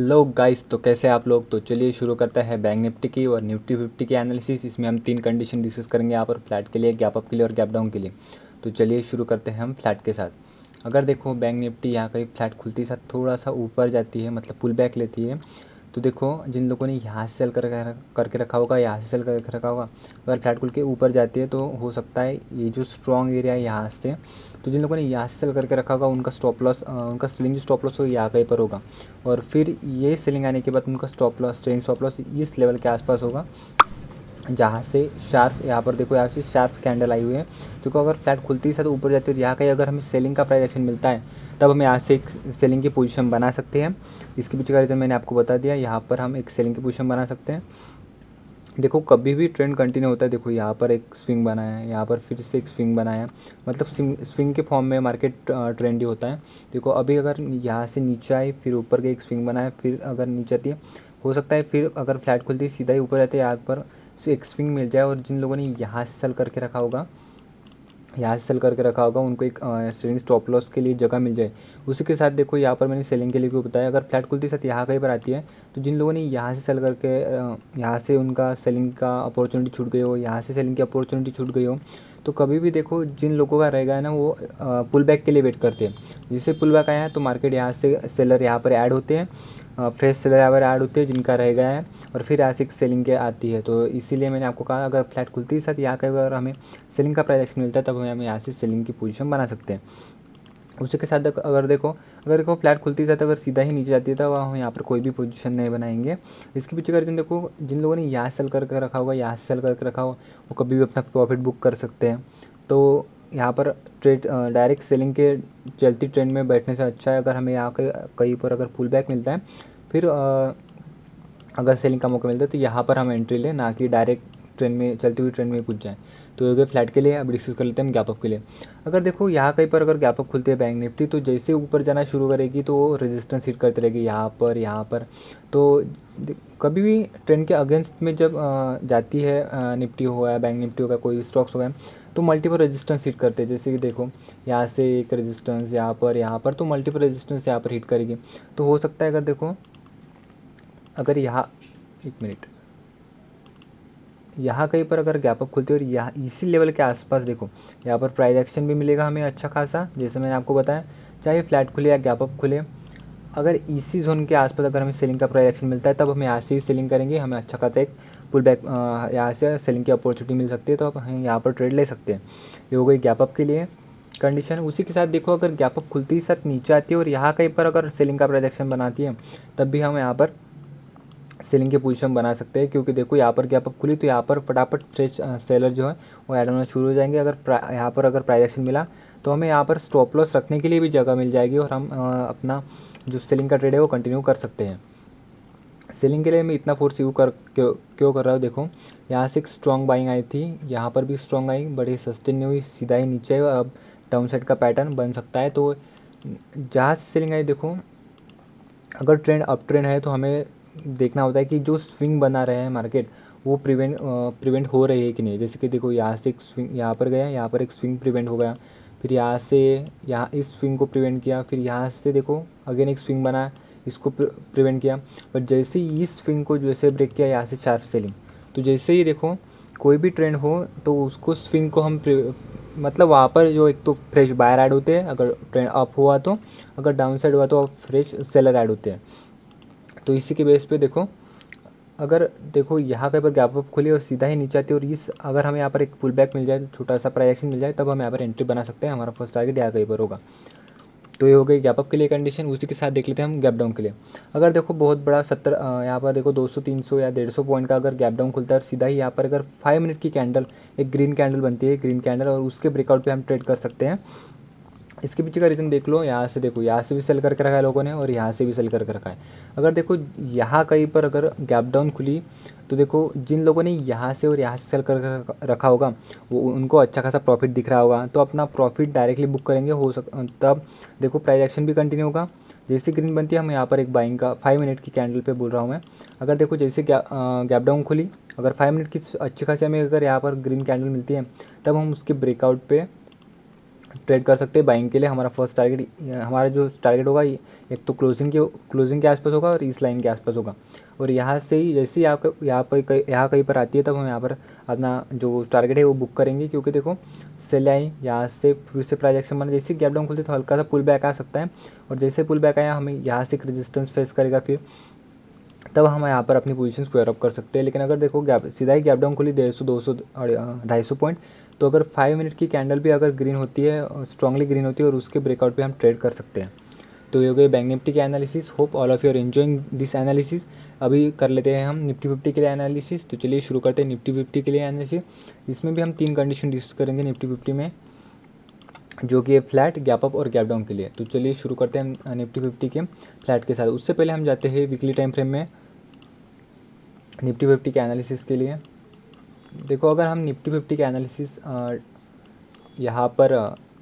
Hello guys, तो कैसे हैं आप लोग। तो चलिए शुरू करते हैं बैंक निफ्टी की और निफ्टी 50 की एनालिसिस। इसमें हम 3 कंडीशन डिस्कस करेंगे यहाँ पर, फ्लैट के लिए, गैप अप के लिए और गैप डाउन के लिए। तो चलिए शुरू करते हैं हम फ्लैट के साथ। अगर देखो बैंक निफ्टी यहाँ कहीं फ्लैट खुलती साथ थोड़ा सा ऊपर जाती है, मतलब पुल बैक लेती है, तो देखो जिन लोगों ने यहाँ से सेल करके रखा होगा, यहाँ से सेल करके रखा होगा, अगर फ्लैट खुल के ऊपर जाती है तो हो सकता है ये जो स्ट्रॉन्ग एरिया है यहाँ से, तो जिन लोगों ने यहाँ से सेल करके रखा होगा उनका स्टॉप लॉस, उनका सेलिंग जो स्टॉप लॉस होगा यहाँ कहीं पर होगा। और फिर ये सेलिंग आने के बाद उनका stop loss, trend stop loss इस लेवल के आसपास होगा, जहाँ से शार्प, यहाँ पर देखो यहाँ से शार्प कैंडल आई हुई है। देखो अगर फ्लैट खुलती है तो ऊपर जाती है, यहाँ कहीं अगर हमें सेलिंग का प्राइस एक्शन मिलता है तब हम यहाँ से एक सेलिंग की पोजीशन बना सकते हैं। इसके पीछे का रीज़न मैंने आपको बता दिया, यहाँ पर हम एक सेलिंग की पोजीशन बना सकते हैं। देखो कभी भी ट्रेंड कंटिन्यू होता है, देखो यहाँ पर एक स्विंग बना है, यहाँ पर फिर से एक स्विंग बना है, मतलब स्विंग के फॉर्म में मार्केट ट्रेंड ही होता है। देखो अभी अगर यहाँ से नीचे आए, फिर ऊपर के एक स्विंग बना है, फिर अगर नीचे आती है, हो सकता है फिर अगर फ्लैट खुलती है सीधा ही ऊपर जाती है, यहाँ पर से एक स्विंग मिल जाए और जिन लोगों ने यहाँ से सेल करके रखा होगा, यहाँ से सेल करके रखा होगा, उनको एक सेलिंग स्टॉप लॉस के लिए जगह मिल जाए। उसी के साथ देखो यहाँ पर मैंने सेलिंग के लिए क्यों बताया, अगर फ्लैट खुलती साथ यहाँ कहीं पर आती है, तो जिन लोगों ने यहाँ से सेल करके यहाँ से उनका सेलिंग का अपॉर्चुनिटी छूट गई हो, यहाँ से सेलिंग की अपॉर्चुनिटी छूट गई हो, तो कभी भी देखो जिन लोगों का रहेगा ना वो पुल बैक के लिए वेट करते हैं। जिससे पुल बैक आया है तो मार्केट यहाँ से सेलर यहाँ पर ऐड होते हैं, फ्रेश सेलर यहाँ पर ऐड होते हैं जिनका रह गया है, और फिर यहाँ से सेलिंग के आती है। तो इसीलिए मैंने आपको कहा अगर फ्लैट खुलती है साथ यहाँ कहीं अगर हमें सेलिंग का प्राइस एक्शन मिलता है तब हम यहाँ से सेलिंग की पोजीशन बना सकते हैं। उसी के साथ अगर देखो फ्लैट खुलती है अगर सीधा ही नीचे जाती है तब हम यहाँ पर कोई भी पोजीशन नहीं बनाएंगे। इसके पीछे का रीज़न देखो, जिन लोगों ने यहाँ सेल करके रखा होगा, यहाँ से सेल करके रखा होगा, वो कभी भी अपना प्रॉफिट बुक कर सकते हैं। तो यहाँ पर ट्रेड डायरेक्ट सेलिंग के चलती ट्रेंड में बैठने से अच्छा है अगर हमें यहाँ कहीं पर अगर पुल बैक मिलता है, फिर अगर सेलिंग का मौका मिलता है तो यहाँ पर हम एंट्री लें, ना कि डायरेक्ट ट्रेंड में, चलती हुई ट्रेंड में कूद जाएँ। तो ये गए फ्लैट के लिए। अब डिस्कस कर लेते हैं हम गैप अप के लिए। अगर देखो यहाँ कहीं पर अगर गैप अप खुलती है बैंक निफ्टी, तो जैसे ऊपर जाना शुरू करेगी तो रेजिस्टेंस हिट करती रहेगी यहाँ पर। तो कभी भी ट्रेंड के अगेंस्ट में जब जाती है, निफ्टी हो या बैंक निफ्टी होगा, कोई स्टॉक्स हो गए, तो मल्टीपल रेजिस्टेंस हिट करते हैं। जैसे कि देखो यहाँ से एक रेजिस्टेंस, यहाँ पर तो मल्टीपल रेजिस्टेंस यहाँ पर हिट करेगी। तो हो सकता है अगर देखो अगर यहाँ, एक मिनट, यहाँ कहीं पर अगर गैप अप खुलती है और यहाँ इसी लेवल के आसपास देखो यहाँ पर प्राइस एक्शन भी मिलेगा हमें अच्छा खासा, जैसे मैंने आपको बताया, चाहे फ्लैट खुले या गैप अप खुले, अगर इसी जोन के आसपास अगर हमें सेलिंग का प्राइस एक्शन मिलता है तब हम यहाँ से ही सेलिंग करेंगे, हमें अच्छा खासा एक पुल बैक यहाँ से सेलिंग की अपॉर्चुनिटी मिल सकती है, तो अब हम यहाँ पर ट्रेड ले सकते हैं। ये हो गई गैप अप के लिए कंडीशन। उसी के साथ देखो अगर गैप अप खुलती ही साथ नीचे आती है और यहाँ कहीं पर अगर सेलिंग का प्राइस एक्शन बनाती है, तब भी हम यहाँ पर सेलिंग की पोजीशन बना सकते हैं, क्योंकि देखो यहाँ पर गैप अप खुली तो यहाँ पर फटाफट फ्रेश सेलर जो है वो ऐड होना शुरू हो जाएंगे। अगर यहाँ पर अगर प्राइस एक्शन मिला तो हमें यहाँ पर स्टॉप लॉस रखने के लिए भी जगह मिल जाएगी और हम अपना जो सेलिंग का ट्रेड है वो कंटिन्यू कर सकते हैं। सेलिंग के लिए मैं इतना फोर्स क्यों कर रहा हूँ, देखो यहाँ से एक स्ट्रॉन्ग बाइंग आई थी, यहाँ पर भी स्ट्रॉन्ग आई, बड़ी सस्टेन नहीं हुई, सीधा ही नीचे अब डाउन साइड का पैटर्न बन सकता है। तो जहाँ से सेलिंग आई, देखो अगर ट्रेंड अप ट्रेंड है तो हमें देखना होता है कि जो स्विंग बना रहे हैं मार्केट वो प्रिवेंट हो रही है कि नहीं। जैसे कि देखो यहाँ से एक स्विंग यहाँ पर गया, यहाँ पर एक स्विंग प्रिवेंट हो गया, फिर यहाँ से यहाँ इस स्विंग को प्रिवेंट किया, फिर यहाँ से देखो अगेन एक स्विंग बना, इसको प्रिवेंट किया। बट जैसे ही इस स्विंग को जैसे ब्रेक किया, यहाँ से शार्प सेलिंग, तो जैसे ही देखो कोई भी ट्रेंड हो तो उसको स्विंग को हम मतलब वहाँ पर जो एक तो फ्रेश बायर ऐड होते हैं अगर ट्रेंड अप हुआ तो, अगर डाउन साइड हुआ तो फ्रेश सेलर ऐड होते हैं। तो इसी के बेस पे देखो अगर देखो यहाँ कहीं पर गैप अप खुली और सीधा ही नीचे आती है और इस अगर हमें यहाँ पर एक पुल बैक मिल जाए, छोटा सा प्राइस एक्शन मिल जाए, तब हम यहाँ पर एंट्री बना सकते हैं। हमारा फर्स्ट टारगेट यहाँ कहीं पर होगा। तो ये हो गई गैप अप के लिए कंडीशन। उसी के साथ देख लेते हैं हम गैप डाउन के लिए। अगर देखो बहुत बड़ा 70 यहाँ पर देखो 200 300 या 150 पॉइंट का अगर गैप डाउन खुलता है और सीधा ही यहाँ पर अगर 5 मिनट की कैंडल, एक ग्रीन कैंडल बनती है, ग्रीन कैंडल, और उसके ब्रेकआउट पे हम ट्रेड कर सकते हैं। इसके पीछे का रीज़न देख लो, यहाँ से देखो यहाँ से भी सेल करके रखा है लोगों ने और यहाँ से भी सेल करके रखा है। अगर देखो यहाँ कहीं पर अगर गैप डाउन खुली तो देखो जिन लोगों ने यहाँ से और यहाँ से सेल करके रखा होगा वो उनको अच्छा खासा प्रॉफिट दिख रहा होगा, तो अपना प्रॉफिट डायरेक्टली बुक करेंगे। तब देखो प्राइस एक्शन भी कंटिन्यू होगा। जैसे ग्रीन बनती है हम यहाँ पर एक बाइंग का 5 मिनट की कैंडल पे बोल रहा हूँ मैं। अगर देखो जैसे गैप डाउन खुली, अगर 5 मिनट की अच्छी खासी हमें अगर यहाँ पर ग्रीन कैंडल मिलती है, तब हम उसके ब्रेकआउट पे ट्रेड कर सकते हैं बाइंग के लिए। हमारा फर्स्ट टारगेट, हमारा जो टारगेट होगा एक तो क्लोजिंग के आसपास होगा और इस लाइन के आसपास होगा। और यहाँ से ही जैसे ही आपका यहाँ कहीं पर आती है तब हम यहाँ पर अपना जो टारगेट है वो बुक करेंगे, क्योंकि देखो सेल आई यहाँ से फिर से प्राइस एक्शन बना, जैसे गैप डाउन खुलते तो हल्का सा पुल बैक आ सकता है, और जैसे पुल बैक आया हमें यहाँ से एक रेजिस्टेंस फेस करेगा, फिर तब हम यहाँ पर अपनी पोजीशन स्क्वायर अप कर सकते हैं। लेकिन अगर देखो सीधा ही गैप डाउन खुली 150, 200 और 250 पॉइंट, तो अगर 5 मिनट की कैंडल भी अगर ग्रीन होती है, स्ट्रांगली ग्रीन होती है, और उसके ब्रेकआउट पे हम ट्रेड कर सकते हैं। तो ये हो गई बैंक निफ्टी के analysis. Hope all of you are enjoying this analysis. अभी कर लेते हैं हम निफ्टी 50 के लिए एनालिसिस। तो चलिए शुरू करते हैं निफ्टी 50 के लिए एनालिसिस। इसमें भी हम 3 कंडीशन डिस्कस करेंगे निफ्टी 50 में, जो कि है फ्लैट, गैप अप और गैप डाउन के लिए। तो चलिए शुरू करते हैं निफ्टी 50 के फ्लैट के साथ। उससे पहले हम जाते हैं वीकली टाइम फ्रेम में निफ्टी 50 के एनालिसिस के लिए। देखो अगर हम निफ्टी 50 के एनालिसिस यहाँ पर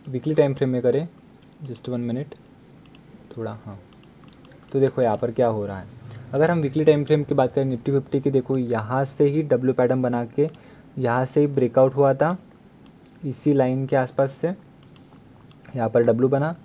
वीकली टाइम फ्रेम में करें, जस्ट 1 मिनट थोड़ा, हाँ, तो देखो यहाँ पर क्या हो रहा है। अगर हम वीकली टाइम फ्रेम की बात करें निफ्टी 50 की, देखो यहाँ से ही डब्ल्यू पैटर्न बना के यहाँ से ही ब्रेकआउट हुआ था इसी लाइन के आसपास से, यहाँ पर डब्ल्यू बना,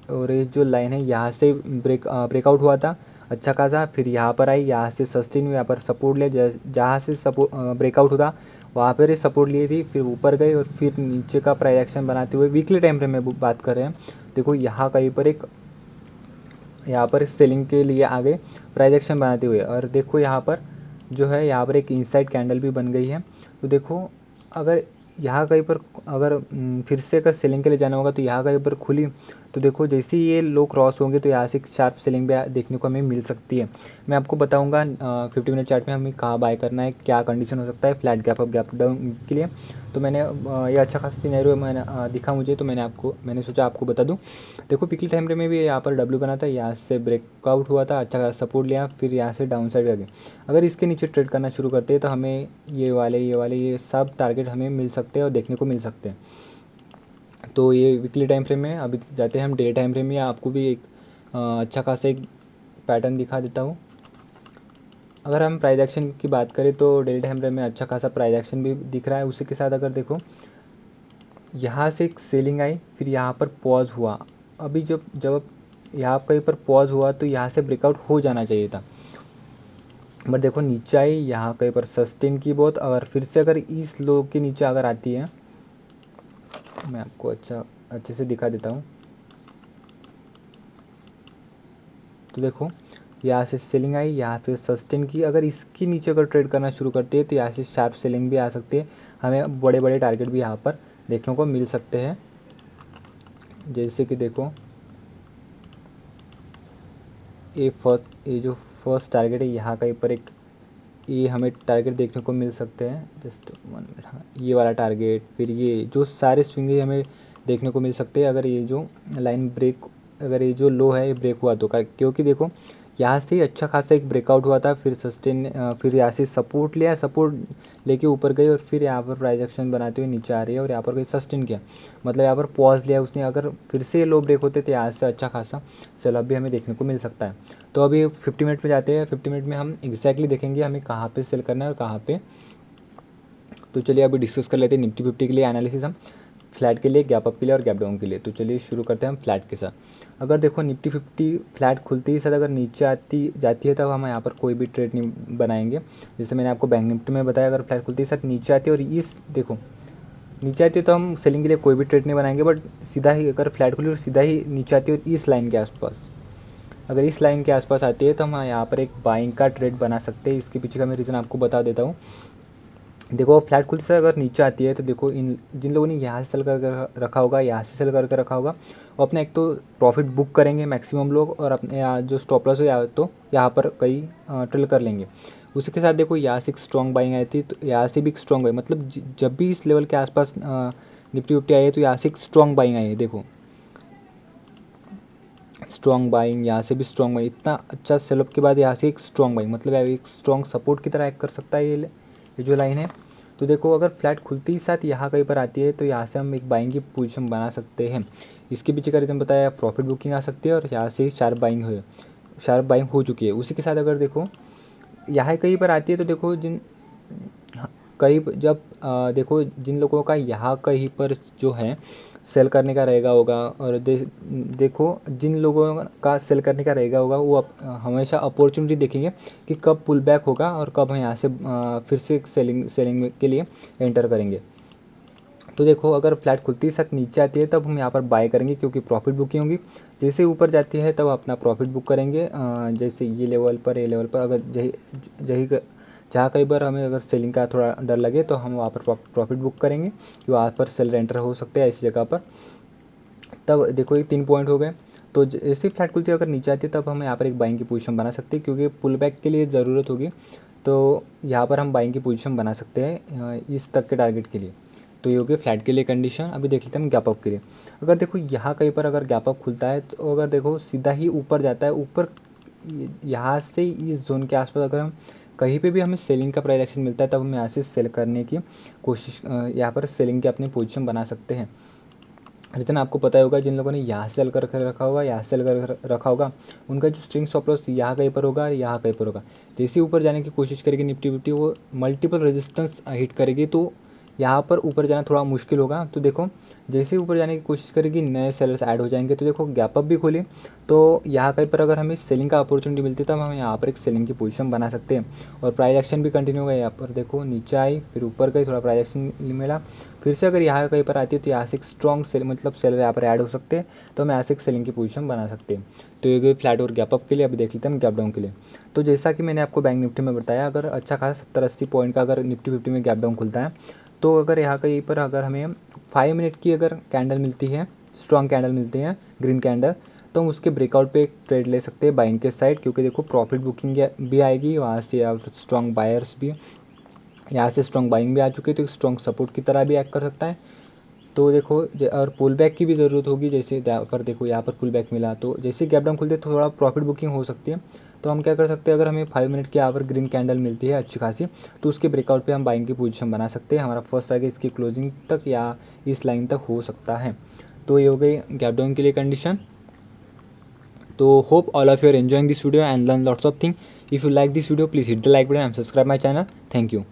और ये जो लाइन है यहाँ से ब्रेकआउट हुआ था अच्छा खासा, फिर यहाँ पर आई, यहाँ से सस्टेन हुई, यहाँ पर सपोर्ट लिया, जहाँ से सपोर्ट ब्रेकआउट होता वहाँ पर सपोर्ट ली थी, फिर ऊपर गई और फिर नीचे का प्राइस एक्शन बनाते हुए वीकली टाइम फ्रेम में बात कर रहे हैं। देखो यहाँ कहीं पर यहाँ पर सेलिंग के लिए आ गए प्राइस एक्शन बनाते हुए, और देखो यहाँ पर जो है यहाँ पर एक इनसाइड कैंडल भी बन गई है। तो देखो अगर यहाँ कहीं पर अगर फिर से अगर सेलिंग के लिए जाना होगा तो यहाँ कहीं पर खुली, तो देखो जैसे ही ये लो क्रॉस होंगे तो यहाँ से एक शार्प सेलिंग भी देखने को हमें मिल सकती है। मैं आपको बताऊंगा 50 मिनट चार्ट में हमें कहाँ बाय करना है, क्या कंडीशन हो सकता है flat gap up gap down के लिए। तो मैंने ये अच्छा खासा सिनेरियो मैंने दिखा मुझे, तो मैंने सोचा आपको बता दूँ। देखो पिछले टाइम फ्रेम में भी यहाँ पर डब्ल्यू बना था, यहाँ से ब्रेकआउट हुआ था, अच्छा खासा सपोर्ट लिया, फिर यहाँ से डाउन साइड गए। अगर इसके नीचे ट्रेड करना शुरू करते हैं तो हमें ये सब टारगेट हमें मिल सकते हैं और देखने को मिल सकते हैं। तो ये वीकली टाइम फ्रेम में। अभी जाते हैं हम डेली टाइम फ्रेम में, आपको भी एक अच्छा खासा एक पैटर्न दिखा देता हूँ। अगर हम प्राइस एक्शन की बात करें तो डेली टाइम फ्रेम में अच्छा खासा प्राइस एक्शन भी दिख रहा है। उसी के साथ अगर देखो यहाँ से एक सेलिंग आई, फिर यहाँ पर पॉज हुआ। अभी जब यहाँ कहीं पर पॉज हुआ तो यहाँ से ब्रेकआउट हो जाना चाहिए था, बट देखो नीचे आई, यहाँ कहीं पर सस्टेन की बहुत, अगर फिर से अगर इस लो के नीचे अगर आती है, मैं आपको अच्छे से दिखा देता हूँ। तो देखो यहाँ से सेलिंग आई, यहाँ पे सस्टेन की, अगर इसके नीचे अगर ट्रेड करना शुरू करते हैं तो यहाँ से शार्प सेलिंग भी आ सकती है। हमें बड़े बड़े टारगेट भी यहाँ पर देखने को मिल सकते हैं, जैसे कि देखो ये जो फर्स्ट टारगेट है यहाँ कहीं पर एक ये हमें टारगेट देखने को मिल सकते हैं, जस्ट 1 मिनट, हाँ, ये वाला टारगेट, फिर ये जो सारे स्विंग हमें देखने को मिल सकते हैं अगर ये जो लाइन ब्रेक, अगर ये जो लो है ये ब्रेक हुआ तो। क्योंकि देखो यहाँ से ही अच्छा खासा एक ब्रेकआउट हुआ था, फिर फिर यहाँ से सपोर्ट लिया, सपोर्ट लेके ऊपर गई, और फिर यहाँ पर प्राइस एक्शन बनाते हुए नीचे आ रही है, और यहाँ पर कोई सस्टेन किया, मतलब यहाँ पर पॉज लिया उसने। अगर फिर से लो ब्रेक होते तो यहाँ से अच्छा खासा सेल भी हमें देखने को मिल सकता है। तो अभी 50 मिनट में जाते हैं। 50 मिनट में हम एग्जैक्टली देखेंगे हमें कहाँ पे सेल करना है और कहाँ पे। तो चलिए अभी डिस्कस कर लेते हैं निफ्टी 50 के लिए एनालिसिस हम, फ्लैट के लिए, गैप अप के लिए और गैप डाउन के लिए। तो चलिए शुरू करते हैं हम फ्लैट के साथ। अगर देखो निफ्टी 50 फ्लैट खुलते ही साथ अगर नीचे जाती है तब हम यहाँ पर कोई भी ट्रेड नहीं बनाएंगे। जैसे मैंने आपको बैंक निफ्टी में बताया, अगर फ्लैट खुलते ही साथ नीचे आती है और इस देखो नीचे आती है तो हम सेलिंग के लिए कोई भी ट्रेड नहीं बनाएंगे, बट सीधा ही अगर फ्लैट खुली और सीधा ही नीचे आती है और इस लाइन के आसपास, अगर इस लाइन के आसपास आती है तो हम यहाँ पर एक बाइंग का ट्रेड बना सकते हैं। इसके पीछे का मैं रीज़न आपको बता देता हूँ। देखो फ्लैट खुलते से अगर नीचे आती है तो देखो जिन लोगों ने यहाँ से सेल करके रखा होगा, यहाँ से सेल करके रखा होगा, वो अपना एक तो प्रॉफिट बुक करेंगे मैक्सिमम लोग, और अपने यहाँ जो स्टॉप लॉस हो या तो यहाँ पर कई ट्रेल कर लेंगे। उसी के साथ देखो यहाँ से एक स्ट्रॉन्ग बाइंग आई थी, तो यहाँ से भी एक स्ट्रॉन्ग बाइंग, मतलब जब भी इस लेवल के आसपास निफ्टी 50 आई है तो यहाँ से एक स्ट्रॉन्ग बाइंग आई है। देखो स्ट्रॉन्ग बाइंग, यहाँ से भी स्ट्रॉन्ग बाइंग, इतना अच्छा सेलअप के बाद यहाँ से एक स्ट्रॉन्ग बाइंग, मतलब एक स्ट्रॉन्ग सपोर्ट की तरह एक्ट कर सकता है ये जो लाइन है। तो देखो अगर फ्लैट खुलते ही साथ यहाँ कहीं पर आती है तो यहाँ से हम एक बाइंग की पोजीशन बना सकते हैं। इसके पीछे का रीज़न बताया, प्रॉफिट बुकिंग आ सकती है और यहाँ से शार्प बाइंग हो चुकी है। उसी के साथ अगर देखो यहाँ कहीं पर आती है तो देखो देखो जिन लोगों का यहाँ कहीं पर जो है सेल करने का रहेगा होगा। और देखो जिन लोगों का सेल करने का रहेगा होगा वो हमेशा अपॉर्चुनिटी देखेंगे कि कब पुल बैक होगा और कब हम यहाँ से फिर से सेलिंग के लिए एंटर करेंगे। तो देखो अगर फ्लैट खुलती ही साथ नीचे आती है तब हम यहाँ पर बाय करेंगे क्योंकि प्रॉफिट बुकिंग होगी। जैसे ऊपर जाती है तब अपना प्रॉफिट बुक करेंगे। जैसे ये लेवल पर अगर जहाँ कई बार हमें अगर सेलिंग का थोड़ा डर लगे तो हम वहाँ पर प्रॉफिट बुक करेंगे कि वहाँ पर सेल एंटर हो सकते हैं ऐसी जगह पर। तब देखो ये 3 पॉइंट हो गए। तो जैसे फ्लैट खुलती है अगर नीचे आती है तब हम यहाँ पर एक बाइंग की पोजीशन बना सकते हैं क्योंकि पुल बैक के लिए ज़रूरत होगी। तो यहाँ पर हम बाइंग की पोजीशन बना सकते हैं इस तक के टारगेट के लिए। तो ये हो गई फ्लैट के लिए कंडीशन। अभी देख लेते हैं हम गैप अप के लिए। अगर देखो यहाँ कहीं पर अगर गैप अप खुलता है तो अगर देखो सीधा ही ऊपर जाता है, ऊपर यहाँ से इस जोन के आसपास अगर हम कहीं पे भी हमें सेलिंग का प्राइस एक्शन मिलता है तब हम यहाँ से सेल करने की कोशिश, यहाँ पर सेलिंग की अपनी पोजीशन बना सकते हैं। रीज़न आपको पता ही होगा, जिन लोगों ने यहाँ सेल कर रखा होगा, यहाँ सेल कर रखा होगा, उनका जो स्ट्रिंग स्टॉप लॉस यहाँ कहीं पर होगा, यहाँ कहीं पर होगा। जैसे ऊपर जाने की कोशिश करेगी निफ्टी वो मल्टीपल रेजिस्टेंस हिट करेगी तो यहाँ पर ऊपर जाना थोड़ा मुश्किल होगा। तो देखो जैसे ऊपर जाने की कोशिश करेगी नए सेलर्स ऐड हो जाएंगे। तो देखो गैप अप भी खोली तो यहाँ कहीं पर अगर हमें सेलिंग का अपॉर्चुनिटी मिलती है तब हम यहाँ पर एक सेलिंग की पोजीशन बना सकते हैं। और प्राइस एक्शन भी कंटिन्यू होगा। यहाँ पर देखो नीचे आई फिर ऊपर गई, थोड़ा प्राइस एक्शन मिला, फिर से अगर यहाँ कहीं पर आती है तो यहाँ से एक स्ट्रॉन्ग सेल मतलब सेलर यहाँ पर ऐड हो सकते हैं तो हम यहाँ से एक सेलिंग की पोजीशन बना सकते हैं। तो ये गई फ्लैट और गैप अप के लिए। अभी देख लेते हैं हम गैप डाउन के लिए। तो जैसा कि मैंने आपको बैंक निफ्टी में बताया, अगर अच्छा खासा 70-80 पॉइंट का अगर निफ्टी 50 में गैप डाउन खुलता है तो अगर यहाँ कहीं पर अगर हमें 5 मिनट की अगर कैंडल मिलती है, स्ट्रॉन्ग कैंडल मिलती है, ग्रीन कैंडल, तो हम उसके ब्रेकआउट पे एक ट्रेड ले सकते हैं बाइंग के साइड। क्योंकि देखो प्रॉफिट बुकिंग भी आएगी वहाँ से, या स्ट्रॉन्ग बायर्स भी यहाँ से स्ट्रॉन्ग बाइंग भी आ चुकी है तो स्ट्रॉन्ग सपोर्ट की तरह भी एक्ट कर सकता है। तो देखो और पुल बैक की भी ज़रूरत होगी। जैसे यहाँ पर देखो यहाँ पर पुल बैक मिला तो जैसे गैप डाउन खुलते थोड़ा प्रॉफिट बुकिंग हो सकती है। तो हम क्या कर सकते हैं, अगर हमें 5 मिनट की यहाँ पर ग्रीन कैंडल मिलती है अच्छी खासी तो उसके ब्रेकआउट पे हम बाइंग की पोजीशन बना सकते हैं। हमारा फर्स्ट टारगेट इसकी क्लोजिंग तक या इस लाइन तक हो सकता है। तो ये हो गई गैप डाउन के लिए कंडीशन। तो hope all of you are enjoying this video and learn lots of thing. If you like this video please hit the like button and subscribe my channel. Thank you.